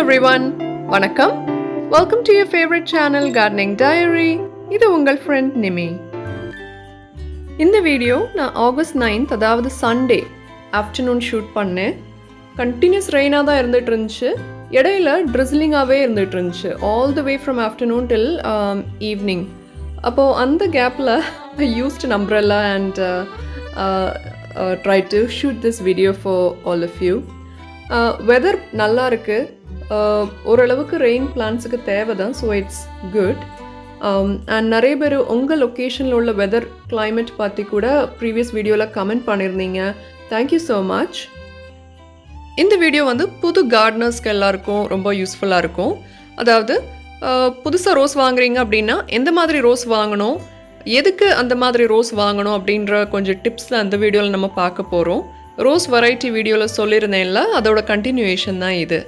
everyone, வணக்கம். Welcome to your favorite channel Gardening Diary. இது உங்கள் friend Nimi. இந்த வீடியோ நான் ஆகஸ்ட் 9th அதாவது சண்டே ஆஃப்டர்நூன் ஷூட் பண்ணேன். கண்டினியூஸ் ரெயினாக தான் இருந்துட்டு இருந்துச்சு. இடையில ட்ரிஸ்லிங்காகவே இருந்துட்டு இருந்துச்சு. All the way from afternoon till evening. அப்போது அந்த கேப்பில் I used an umbrella and tried to shoot this video for all of you. Weather நல்லா இருக்குது. ஓரளவுக்கு ரெயின் பிளான்ஸுக்கு தேவை தான். So it's good. அண்ட் நிறைய பேர் உங்கள் லொக்கேஷனில் உள்ள வெதர் கிளைமேட் பற்றி கூட ப்ரீவியஸ் வீடியோவில் கமெண்ட் பண்ணியிருந்தீங்க. Thank you so much. இந்த வீடியோ வந்து புது கார்டனர்ஸ்க்கு எல்லாருக்கும் ரொம்ப யூஸ்ஃபுல்லாக இருக்கும். அதாவது புதுசாக ரோஸ் வாங்குறீங்க அப்படின்னா எந்த மாதிரி ரோஸ் வாங்கணும், எதுக்கு அந்த மாதிரி ரோஸ் வாங்கணும் அப்படின்ற கொஞ்சம் டிப்ஸ் தான் அந்த வீடியோவில் நம்ம பார்க்க போகிறோம். ரோஸ் வெரைட்டி வீடியோவில் சொல்லியிருந்தேன்ல, அதோட கண்டினியூவேஷன் தான் இது.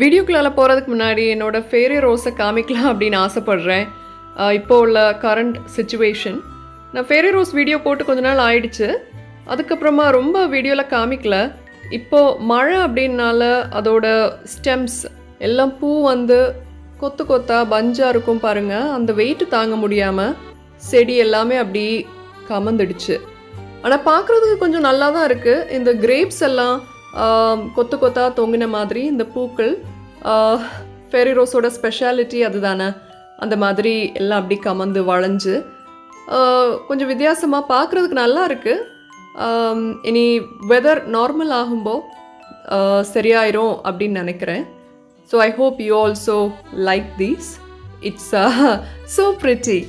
வீடியோக்குள்ளால போகிறதுக்கு முன்னாடி என்னோடய ஃபேரி ரோஸை காமிக்கலாம் அப்படின்னு ஆசைப்பட்றேன். இப்போ உள்ள கரண்ட் சுச்சுவேஷன். நான் ஃபேரி ரோஸ் வீடியோ போட்டு கொஞ்ச நாள் ஆயிடுச்சு. அதுக்கப்புறமா ரொம்ப வீடியோவில் காமிக்கல. இப்போது மழை அப்படின்னால அதோட ஸ்டெம்ஸ் எல்லாம் பூ வந்து கொத்து கொத்தா பஞ்சாக இருக்கும் பாருங்கள். அந்த வெயிட்டு தாங்க முடியாமல் செடி எல்லாமே அப்படி கமந்துடுச்சு. ஆனால் பார்க்குறதுக்கு கொஞ்சம் நல்லா தான் இருக்குது. இந்த கிரேப்ஸ் எல்லாம் கொத்து கொத்தா தொங்கின மாதிரி இந்த பூக்கள் ஃபேரி ரோஸோட ஸ்பெஷாலிட்டி அதுதானே. அந்த மாதிரி எல்லாம் அப்படி கமந்து வளைஞ்சு கொஞ்சம் வித்தியாசமாக பார்க்குறதுக்கு நல்லா இருக்குது. இனி வெதர் நார்மல் ஆகும்போது சரியாயிரும் அப்படின்னு நினைக்கிறேன். So I hope you also like these. It's so pretty.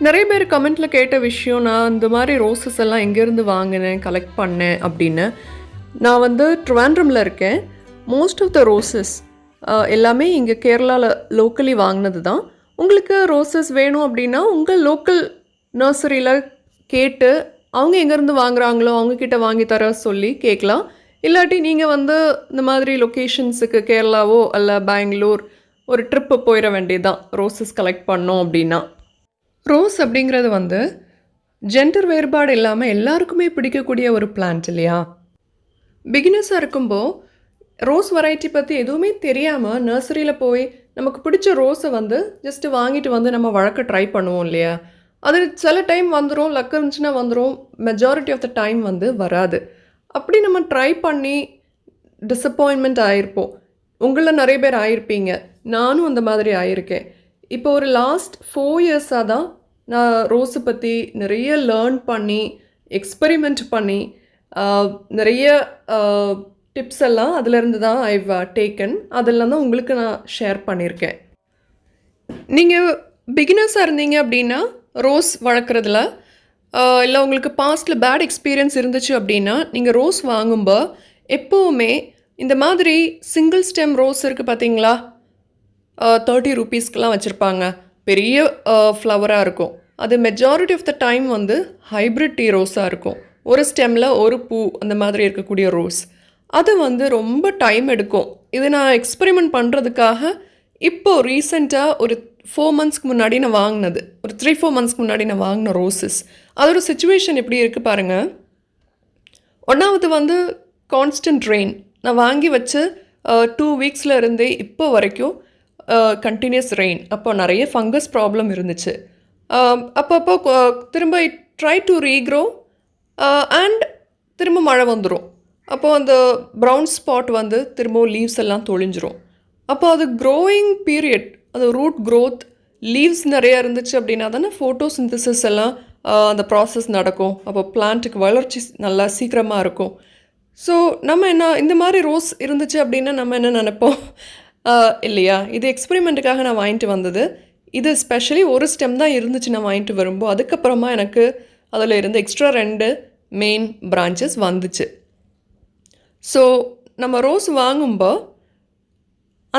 நிறைய பேர் கமெண்ட்டில் கேட்ட விஷயம், நான் இந்த மாதிரி ரோஸஸ் எல்லாம் எங்கேருந்து வாங்கினேன், கலெக்ட் பண்ணேன் அப்படின்னு. நான் வந்து ட்ரிவாண்ட்ரமில் இருக்கேன். மோஸ்ட் ஆஃப் த ரோஸஸ் எல்லாமே இங்கே கேரளாவில் லோக்கலி வாங்கினது தான். உங்களுக்கு ரோஸஸ் வேணும் அப்படின்னா உங்கள் லோக்கல் நர்சரியில் கேட்டு அவங்க எங்கேருந்து வாங்குகிறாங்களோ அவங்கக்கிட்ட வாங்கி தர சொல்லி கேட்கலாம். இல்லாட்டி நீங்கள் வந்து இந்த மாதிரி லொக்கேஷன்ஸுக்கு கேரளாவோ அல்ல பெங்களூர் ஒரு ட்ரிப்பு போயிட வேண்டியதுதான் ரோஸஸ் கலெக்ட் பண்ணோம் அப்படின்னா. ரோஸ் அப்படிங்கிறது வந்து ஜெண்டர் வேறுபாடு இல்லாமல் எல்லாருக்குமே பிடிக்கக்கூடிய ஒரு பிளான்ட் இல்லையா. பிகினர்ஸாக இருக்கும்போது ரோஸ் வெரைட்டி பற்றி எதுவுமே தெரியாமல் நர்சரியில் போய் நமக்கு பிடிச்ச ரோஸை வந்து ஜஸ்ட்டு வாங்கிட்டு வந்து நம்ம வளர்க்க ட்ரை பண்ணுவோம் இல்லையா. அது சில டைம் வந்துடும், லக் இருந்துச்சுன்னா வந்துடும். மெஜாரிட்டி ஆஃப் த டைம் வந்து வராது. அப்படி நம்ம ட்ரை பண்ணி டிசப்பாயின்மெண்ட் ஆகிருப்போம். உங்களில் நிறைய பேர் ஆகிருப்பீங்க. நானும் அந்த மாதிரி ஆகியிருக்கேன். இப்போ ஒரு லாஸ்ட் 4 இயர்ஸாக தான் நான் ரோஸை பற்றி நிறைய லேர்ன் பண்ணி எக்ஸ்பெரிமெண்ட் பண்ணி நிறைய டிப்ஸ் எல்லாம் அதிலேருந்து தான் ஐவ் டேக்கன். அதெல்லாம் தான் உங்களுக்கு நான் ஷேர் பண்ணியிருக்கேன். நீங்கள் பிகினர்ஸாக இருந்தீங்க அப்படின்னா ரோஸ் வளர்க்குறதுல இல்லை உங்களுக்கு பாஸ்ட்டில் பேட் எக்ஸ்பீரியன்ஸ் இருந்துச்சு அப்படின்னா நீங்கள் ரோஸ் வாங்கும்போது எப்போவுமே இந்த மாதிரி சிங்கிள் ஸ்டெம் ரோஸ் இருக்குது பார்த்தீங்களா, 30 ரூபீஸ்க்கெலாம் வச்சுருப்பாங்க. பெரிய ஃப்ளவராக இருக்கும். அது மெஜாரிட்டி ஆஃப் த டைம் வந்து ஹைப்ரிட் டீ ரோஸாக இருக்கும். ஒரு ஸ்டெம்மில் ஒரு பூ அந்த மாதிரி இருக்கக்கூடிய ரோஸ். அது வந்து ரொம்ப டைம் எடுக்கும். இது நான் எக்ஸ்பெரிமெண்ட் பண்ணுறதுக்காக இப்போது ரீசெண்டாக ஒரு 4 மந்த்ஸ்க்கு முன்னாடி நான் வாங்கினது, ஒரு 3-4 மந்த்ஸ்க்கு முன்னாடி நான் வாங்கின ரோஸஸ். அதோட சிச்சுவேஷன் எப்படி இருக்குது பாருங்கள். ஒன்றாவது வந்து கான்ஸ்டன்ட் ரெயின். நான் வாங்கி வச்சு 2 வீக்ஸில் இருந்தே இப்போ வரைக்கும் கண்டினியூஸ் ரெயின். அப்போ நிறைய ஃபங்கஸ் ப்ராப்ளம் இருந்துச்சு. அப்பப்போ திரும்ப ட்ரை டு ரீக்ரோ அண்ட் திரும்ப மழை வந்துடும். அப்போது அந்த ப்ரௌன் ஸ்பாட் வந்து திரும்ப லீவ்ஸ் எல்லாம் தொழிஞ்சிரும். அப்போ அது க்ரோயிங் பீரியட், அது ரூட் க்ரோத், லீவ்ஸ் நிறையா இருந்துச்சு அப்படின்னா தானே ஃபோட்டோசிந்தசிஸ் எல்லாம் அந்த ப்ராசஸ் நடக்கும். அப்போ பிளான்ட்டுக்கு வளர்ச்சி நல்லா சீக்கிரமாக இருக்கும். ஸோ நம்ம என்ன இந்த மாதிரி ரோஸ் இருந்துச்சு அப்படின்னா நம்ம என்ன நினைப்போம் இல்லையா. இது எக்ஸ்பெரிமெண்ட்டுக்காக நான் வாங்கிட்டு வந்தது. இது ஸ்பெஷலி ஒரு ஸ்டெம் தான் இருந்துச்சு நான் வாங்கிட்டு வரும்போது. அதுக்கப்புறமா எனக்கு அதில் இருந்து எக்ஸ்ட்ரா 2 மெயின் பிரான்ச்சஸ் வந்துச்சு. ஸோ நம்ம ரோஸ் வாங்கும்போது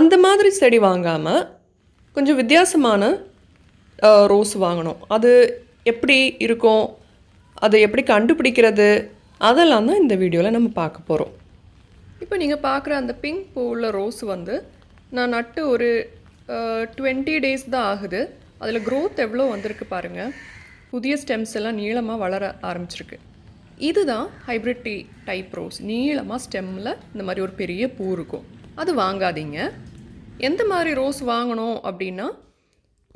அந்த மாதிரி செடி வாங்காமல் கொஞ்சம் வித்தியாசமான ரோஸ் வாங்கணும். அது எப்படி இருக்கும், அதை எப்படி கண்டுபிடிக்கிறது, அதெல்லாம் தான் இந்த வீடியோவில் நம்ம பார்க்க போகிறோம். இப்போ நீங்கள் பார்க்குற அந்த பிங்க் பூவுள்ள ரோஸ் வந்து நான் நட்டு ஒரு 20 டேஸ் தான் ஆகுது. அதில் க்ரோத் எவ்வளோ வந்திருக்கு பாருங்கள். புதிய ஸ்டெம்ஸ் எல்லாம் நீளமாக வளர ஆரம்பிச்சிருக்கு. இதுதான் ஹைப்ரிட் டீ டைப் ரோஸ். நீளமாக ஸ்டெம்மில் இந்த மாதிரி ஒரு பெரிய பூ இருக்கும். அது வாங்காதீங்க. எந்த மாதிரி ரோஸ் வாங்கணும் அப்படின்னா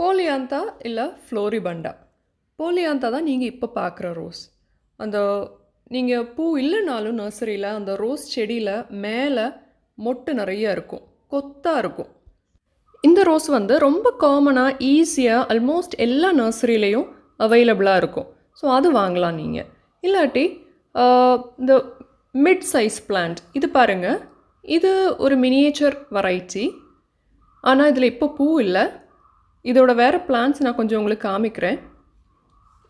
போலியாந்தா இல்லை ஃப்ளோரிபண்டா. போலியாந்தா தான் நீங்கள் இப்போ பார்க்குற ரோஸ். அந்த நீங்கள் பூ இல்லைனாலும் நர்சரியில் அந்த ரோஸ் செடியில் மேலே மொட்டு நிறைய இருக்கும், கொத்தாக இருக்கும். இந்த ரோஸ் வந்து ரொம்ப காமனாக ஈஸியாக ஆல்மோஸ்ட் எல்லா நர்சரியிலையும் அவைலபிளாக இருக்கும். ஸோ அது வாங்கலாம் நீங்கள். இல்லாட்டி இந்த மிட் சைஸ் பிளான்ட் இது பாருங்கள். இது ஒரு மினியேச்சர் வெரைட்டி. ஆனால் இதில் இப்போ பூ இல்லை. இதோட வேறு பிளான்ட்ஸ் நான் கொஞ்சம் உங்களுக்கு காமிக்கிறேன்.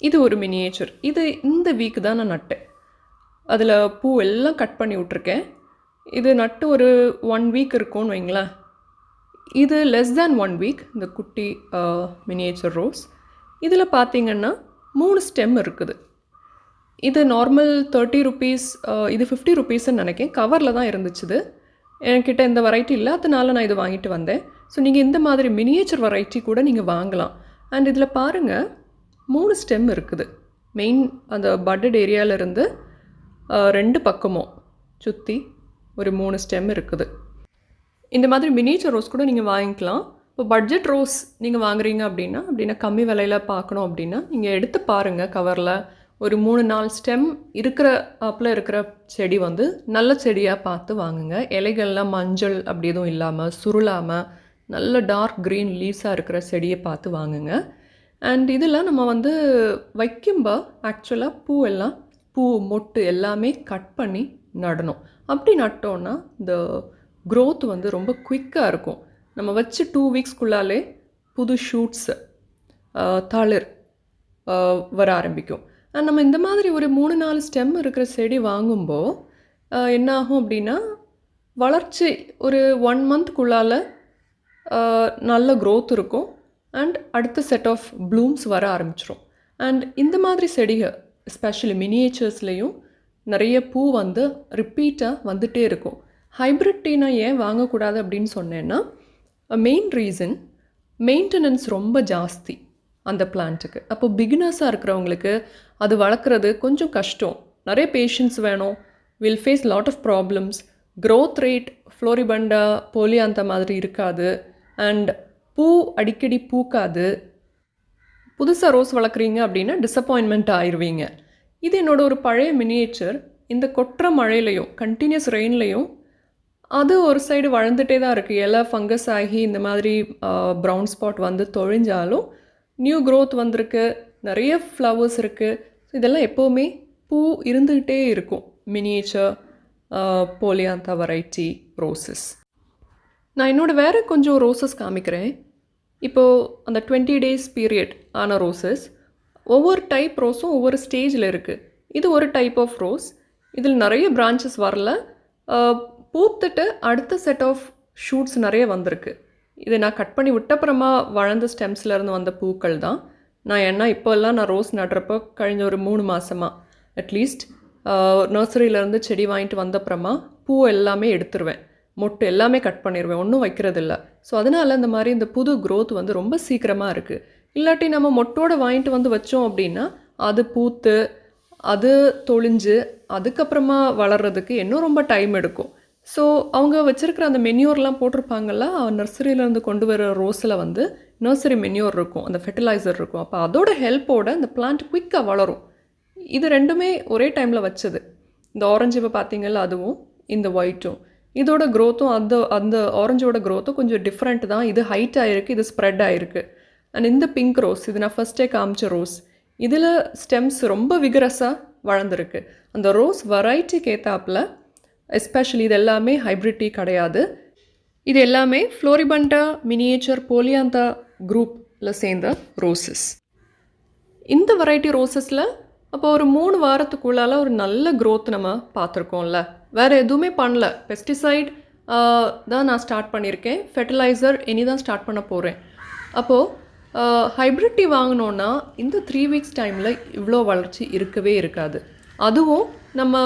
இது ஒரு மினியேச்சர். இது இந்த வீக் தான் நான் நட்டேன். அதில் பூ எல்லாம் கட் பண்ணி விட்ருக்கேன். இது நட்டு ஒரு 1 வீக் இருக்கும்னு வைங்களேன். இது லெஸ் தேன் 1 வீக் இந்த குட்டி மினியேச்சர் ரோஸ். இதில் பார்த்தீங்கன்னா 3 ஸ்டெம் இருக்குது. இது நார்மல் 30 ருபீஸ், இது 50 ருபீஸ்ன்னு நினைக்கிறேன். கவரில் தான் இருந்துச்சு. என்கிட்ட இந்த வெரைட்டி இல்லை, அதனால நான் இது வாங்கிட்டு வந்தேன். ஸோ நீங்கள் இந்த மாதிரி மினியேச்சர் வெரைட்டி கூட நீங்கள் வாங்கலாம். அண்ட் இதில் பாருங்கள் 3 ஸ்டெம் இருக்குது. மெயின் அந்த பட்டட் ஏரியாவிலேருந்து 2 பக்கமும் சுற்றி ஒரு 3 ஸ்டெம் இருக்குது. இந்த மாதிரி மினியேச்சர் ரோஸ் கூட நீங்கள் வாங்கிக்கலாம். இப்போ பட்ஜெட் ரோஸ் நீங்கள் வாங்குறீங்க அப்படின்னா கம்மி விலையில் பார்க்கணும் அப்படின்னா நீங்கள் எடுத்து பாருங்கள். கவரில் ஒரு 3-4 ஸ்டெம் இருக்கிற ஆப்பில் இருக்கிற செடி வந்து நல்ல செடியாக பார்த்து வாங்குங்க. இலைகள்லாம் மஞ்சள் அப்படி எதுவும் இல்லாமல் சுருளாமல் நல்ல டார்க் க்ரீன் லீவ்ஸாக இருக்கிற செடியை பார்த்து வாங்குங்க. அண்ட் இதெல்லாம் நம்ம வந்து வைக்கும்போது ஆக்சுவலாக பூ மொட்டு எல்லாமே கட் பண்ணி நடணும். அப்படி நட்டோன்னா இந்த க்ரோத் வந்து ரொம்ப குயிக்காக இருக்கும். நம்ம வச்சு 2 வீக்ஸ்க்குள்ளாலே புது ஷூட்ஸு தளிர் வர ஆரம்பிக்கும். அண்ட் நம்ம இந்த மாதிரி ஒரு 3-4 ஸ்டெம் இருக்கிற செடி வாங்கும்போது என்ன ஆகும் அப்படின்னா வளர்ச்சி ஒரு 1 மந்த்க்குள்ளால் நல்ல க்ரோத் இருக்கும். அண்ட் அடுத்த செட் ஆஃப் ப்ளூம்ஸ் வர ஆரம்பிச்சிடும். அண்ட் இந்த மாதிரி செடிகள் எஸ்பெஷலி மினியேச்சர்ஸ்லேயும் நிறைய பூ வந்து ரிப்பீட்டாக வந்துகிட்டே இருக்கும். ஹைப்ரிட் டீ நான் ஏன் வாங்கக்கூடாது அப்படின்னு சொன்னேன்னா மெயின் ரீசன் மெயின்டெனன்ஸ் ரொம்ப ஜாஸ்தி அந்த பிளான்ட்டுக்கு. அப்போ பிகினர்ஸாக இருக்கிறவங்களுக்கு அது வளர்க்குறது கொஞ்சம் கஷ்டம். நிறைய பேஷன்ஸ் வேணும். Will face lot of problems. Growth rate floribunda polyantha மாதிரி இருக்காது. அண்ட் பூ அடிக்கடி பூக்காது. புதுசாக ரோஸ் வளர்க்குறீங்க அப்படின்னா டிசப்பாயின்மெண்ட் ஆயிடுவீங்க. இது என்னோட ஒரு பழைய மினியேச்சர். இந்த கொட்டுற மழையிலையும் கண்டினியூஸ் ரெயின்லையும் அது ஒரு சைடு வளர்ந்துட்டே தான் இருக்குது. இலை ஃபங்கஸ் ஆகி இந்த மாதிரி ப்ரௌன் ஸ்பாட் வந்து தொழிஞ்சாலும் நியூ க்ரோத் வந்திருக்கு. நிறைய ஃப்ளவர்ஸ் இருக்குது. இதெல்லாம் எப்போவுமே பூ இருந்துக்கிட்டே இருக்கும். Miniature போலியாந்தா variety roses. நான் என்னோடய வேறு கொஞ்சம் ரோசஸ் காமிக்கிறேன். இப்போது அந்த 20 days பீரியட் ஆன ரோசஸ் ஒவ்வொரு டைப் ரோஸும் ஒவ்வொரு ஸ்டேஜில் இருக்குது. இது ஒரு டைப் ஆஃப் ரோஸ். இதில் நிறைய பிரான்ச்சஸ் வரல. பூத்துட்டு அடுத்த செட் ஆஃப் ஷூட்ஸ் நிறைய வந்திருக்கு. இதை நான் கட் பண்ணி விட்டப்புறமா வளர்ந்த ஸ்டெம்ஸ்லேருந்து வந்த பூக்கள் தான். ஏன்னா இப்போல்லாம் நான் ரோஸ் நடுறப்போ கழிஞ்ச ஒரு 3 மாதமாக அட்லீஸ்ட் நர்சரியிலேருந்து செடி வாங்கிட்டு வந்தப்புறமா பூ எல்லாமே எடுத்துருவேன். மொட்டு எல்லாமே கட் பண்ணிடுவேன். ஒன்றும் வைக்கிறதில்ல. ஸோ அதனால் இந்த மாதிரி இந்த புது க்ரோத் வந்து ரொம்ப சீக்கிரமாக இருக்குது. இல்லாட்டி நம்ம மொட்டோடு வாங்கிட்டு வந்து வச்சோம் அப்படின்னா அது பூத்து அது தொழிஞ்சு அதுக்கப்புறமா வளர்கிறதுக்கு இன்னும் ரொம்ப டைம் எடுக்கும். ஸோ அவங்க வச்சுருக்கிற அந்த மென்யூர்லாம் போட்டிருப்பாங்கள்ல, நர்சரியிலேருந்து கொண்டு வர ரோஸில் வந்து நர்சரி மென்யூர் இருக்கும், அந்த ஃபெர்டிலைசர் இருக்கும். அப்போ அதோட ஹெல்ப்போட இந்த பிளான்ட் குயிக்காக வளரும். இது ரெண்டுமே ஒரே டைமில் வச்சது. இந்த ஆரஞ்சு இப்போ பார்த்தீங்கல்ல, அதுவும் இந்த ஒயிட்டும் இதோட க்ரோத்தும் அந்த ஆரஞ்சோட க்ரோத்தும் கொஞ்சம் டிஃப்ரெண்ட் தான். இது ஹைட் ஆகிருக்கு, இது ஸ்ப்ரெட் ஆகிருக்கு. அண்ட் இந்த பிங்க் ரோஸ் இது நான் ஃபஸ்ட்டே காமிச்ச ரோஸ். இதில் ஸ்டெம்ஸ் ரொம்ப விகரஸாக வளர்ந்துருக்கு. அந்த ரோஸ் வெரைட்டிக்கு ஏற்றாப்பில் எஸ்பெஷலி இது எல்லாமே ஹைப்ரிட் டீ கிடையாது. இது எல்லாமே ஃப்ளோரிபண்டா மினியேச்சர் போலியாந்தா குரூப்பில் சேர்ந்த ரோசஸ். இந்த வெரைட்டி ரோசஸில் அப்போ ஒரு 3 வாரத்துக்குள்ளால் ஒரு நல்ல க்ரோத் நம்ம பார்த்துருக்கோம்ல. வேறு எதுவுமே பண்ணல. பெஸ்டிசைட் தான் நான் ஸ்டார்ட் பண்ணியிருக்கேன். ஃபெர்டிலைசர் இனி தான் ஸ்டார்ட் பண்ண போகிறேன். அப்போது ஹைப்ரிட் டீ வாங்கினோன்னா இந்த 3 வீக்ஸ் டைமில் இவ்வளோ வளர்ச்சி இருக்கவே இருக்காது. அதுவும் நம்ம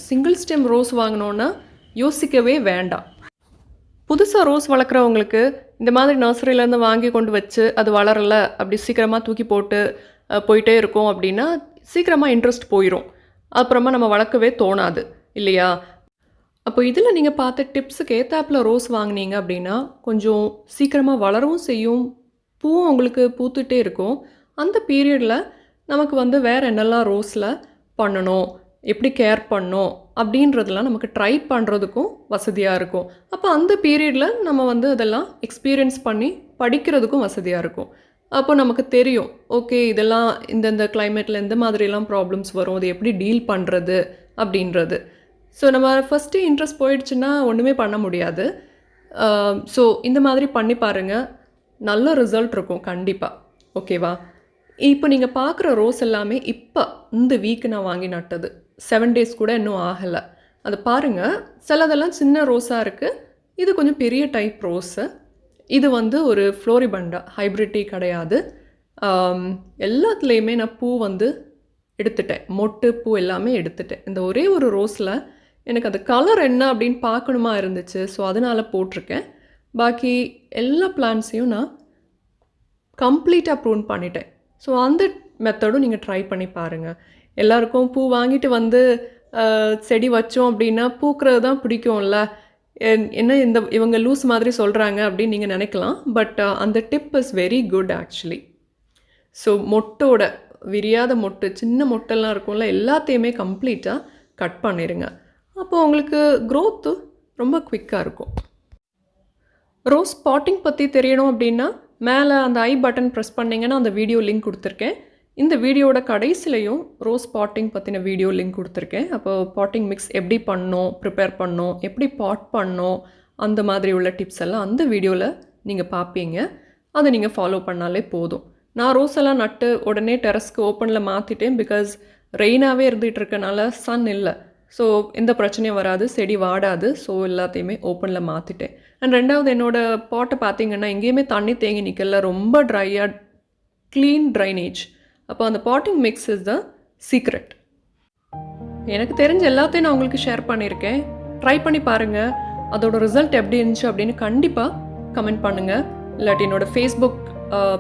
சிங்கிள் ஸ்டெம் ரோஸ் வாங்கினோன்னா யோசிக்கவே வேண்டாம். புதுசாக ரோஸ் வளர்க்குறவங்களுக்கு இந்த மாதிரி நர்சரியிலேருந்து வாங்கி கொண்டு வச்சு அது வளரலை அப்படி சீக்கிரமாக தூக்கி போட்டு போயிட்டே இருக்கும் அப்படின்னா சீக்கிரமாக இன்ட்ரெஸ்ட் போயிடும். அப்புறமா நம்ம வளர்க்கவே தோணாது இல்லையா? அப்போ இதில் நீங்கள் பார்த்த டிப்ஸுக்கு ஏத்தாப்புல ரோஸ் வாங்கினீங்க அப்படின்னா கொஞ்சம் சீக்கிரமாக வளரவும் செய்யும், பூவும் உங்களுக்கு பூத்துட்டே இருக்கும். அந்த பீரியடில் நமக்கு வந்து வேறு என்னெல்லாம் ரோஸில் பண்ணணும், எப்படி கேர் பண்ணணும் அப்படின்றதெல்லாம் நமக்கு ட்ரை பண்ணுறதுக்கும் வசதியாக இருக்கும். அப்போ அந்த பீரியடில் நம்ம வந்து அதெல்லாம் எக்ஸ்பீரியன்ஸ் பண்ணி படிக்கிறதுக்கும் வசதியாக இருக்கும். அப்போ நமக்கு தெரியும், ஓகே இதெல்லாம் இந்தந்த கிளைமேட்டில் எந்த மாதிரிலாம் ப்ராப்ளம்ஸ் வரும், அது எப்படி டீல் பண்ணுறது அப்படின்றது. ஸோ நம்ம ஃபஸ்ட்டு இன்ட்ரெஸ்ட் போயிடுச்சுன்னா ஒன்றுமே பண்ண முடியாது. ஸோ இந்த மாதிரி பண்ணி பாருங்கள், நல்ல ரிசல்ட் இருக்கும் கண்டிப்பாக. ஓகேவா? இப்போ நீங்கள் பார்க்குற ரோஸ் எல்லாமே இப்போ இந்த வீக்கு நான் வாங்கி நட்டது. 7 days கூட இன்னும் ஆகலை. அது பாருங்கள், சிலதெல்லாம் சின்ன ரோஸாக இருக்குது, இது கொஞ்சம் பெரிய டைப் ரோஸு. இது வந்து ஒரு ஃப்ளோரிபண்டா, ஹைப்ரிட்டி கிடையாது. எல்லாத்துலேயுமே நான் பூ வந்து எடுத்துட்டேன், மொட்டு பூ எல்லாமே எடுத்துட்டேன். இந்த ஒரே ஒரு ரோஸில் எனக்கு அந்த கலர் என்ன அப்படின்னு பார்க்கணுமா இருந்துச்சு, ஸோ அதனால் போட்டிருக்கேன். பாக்கி எல்லா பிளான்ட்ஸையும் நான் கம்ப்ளீட்டாக ப்ரூன் பண்ணிட்டேன். ஸோ அந்த மெத்தடும் நீங்கள் ட்ரை பண்ணி பாருங்கள். எல்லாருக்கும் பூ வாங்கிட்டு வந்து செடி வச்சோம் அப்படின்னா பூக்கிறது தான் பிடிக்கும்ல, என்ன இவங்க லூஸ் மாதிரி சொல்கிறாங்க அப்படின்னு நீங்கள் நினைக்கலாம். பட் அந்த tip is very good actually. So மொட்டோட விரியாத மொட்டு, சின்ன மொட்டெல்லாம் இருக்கும்ல, எல்லாத்தையுமே கம்ப்ளீட்டாக கட் பண்ணிடுங்க. அப்போது உங்களுக்கு க்ரோத்து ரொம்ப குவிக்காக இருக்கும். ரோஸ் பாட்டிங் பற்றி தெரியணும் அப்படின்னா மேலே அந்த ஐ பட்டன் ப்ரெஸ் பண்ணிங்கன்னா அந்த வீடியோ லிங்க் கொடுத்துருக்கேன். இந்த வீடியோட கடைசிலையும் ரோஸ் பாட்டிங் பற்றின வீடியோ லிங்க் கொடுத்துருக்கேன். அப்போது பாட்டிங் மிக்ஸ் எப்படி பண்ணணும், ப்ரிப்பேர் பண்ணணும், எப்படி பாட் பண்ணணும், அந்த மாதிரி உள்ள டிப்ஸ் எல்லாம் அந்த வீடியோவில் நீங்கள் பார்ப்பீங்க. அதை நீங்கள் ஃபாலோ பண்ணாலே போதும். நான் ரோஸ் எல்லாம் நட்டு உடனே டெரஸ்க்கு ஓப்பனில் மாற்றிட்டேன். பிகாஸ் ரெயினாகவே இருந்துகிட்டு இருக்கனால சன் இல்லை, ஸோ எந்த பிரச்சனையும் வராது, செடி வாடாது. ஸோ எல்லாத்தையுமே ஓப்பனில் மாற்றிட்டேன். அண்ட் ரெண்டாவது, என்னோடய பாட்டை பார்த்தீங்கன்னா எங்கேயுமே தண்ணி தேங்கி நிற்கல, ரொம்ப ட்ரையாக, க்ளீன் ட்ரைனேஜ். அப்போ அந்த potting mix is the secret. எனக்கு தெரிஞ்ச எல்லாத்தையும் நான் உங்களுக்கு ஷேர் பண்ணியிருக்கேன். ட்ரை பண்ணி பாருங்கள், அதோட ரிசல்ட் எப்படி இருந்துச்சு அப்படின்னு கண்டிப்பாக கமெண்ட் பண்ணுங்கள். இல்லாட்டி என்னோடய ஃபேஸ்புக்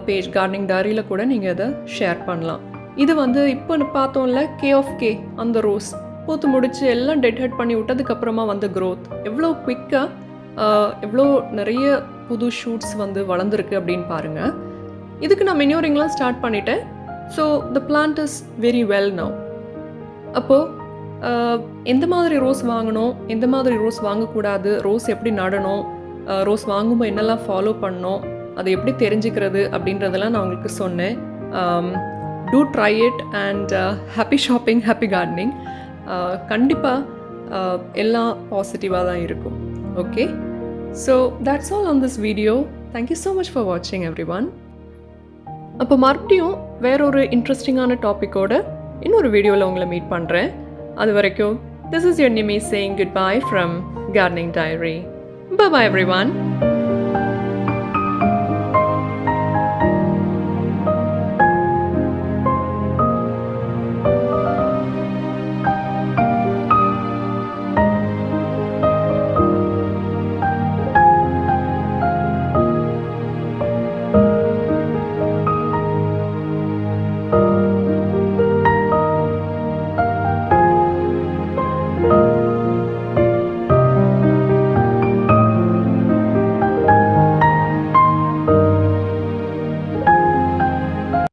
பேஜ் கார்டனிங் டைரியில் கூட நீங்கள் அதை ஷேர் பண்ணலாம். இது வந்து இப்போ பார்த்தோம்ல K அந்த ரோஸ் பூத்து முடிச்சு எல்லாம் டெட் ஹெட் பண்ணி விட்டதுக்கப்புறமா வந்த க்ரோத் எவ்வளோ குவிக்காக, எவ்வளோ நிறைய புது ஷூட்ஸ் வந்து வளர்ந்துருக்கு அப்படின்னு பாருங்கள். இதுக்கு நான் மெனியூரிங்லாம் ஸ்டார்ட் பண்ணிட்டேன். So the plant is very well now. அப்போது எந்த மாதிரி ரோஸ் வாங்கணும், எந்த மாதிரி ரோஸ் வாங்கக்கூடாது, ரோஸ் எப்படி நடணும், ரோஸ் வாங்கும்போது என்னெல்லாம் ஃபாலோ பண்ணணும், அதை எப்படி தெரிஞ்சுக்கிறது அப்படின்றதெல்லாம் நான் உங்களுக்கு சொன்னேன். Do try it and happy shopping, happy gardening. கண்டிப்பாக எல்லாம் பாசிட்டிவாக தான் இருக்கும். Okay, so that's all on this video. Thank you so much for வாட்சிங் எவ்ரி ஒன். அப்போ மறுபடியும் வேறொரு இன்ட்ரெஸ்டிங்கான டாப்பிக்கோட இன்னொரு வீடியோவில் உங்களை மீட் பண்ணுறேன். அது வரைக்கும் this is your Nimi saying good bye from gardening diary. Bye bye every one.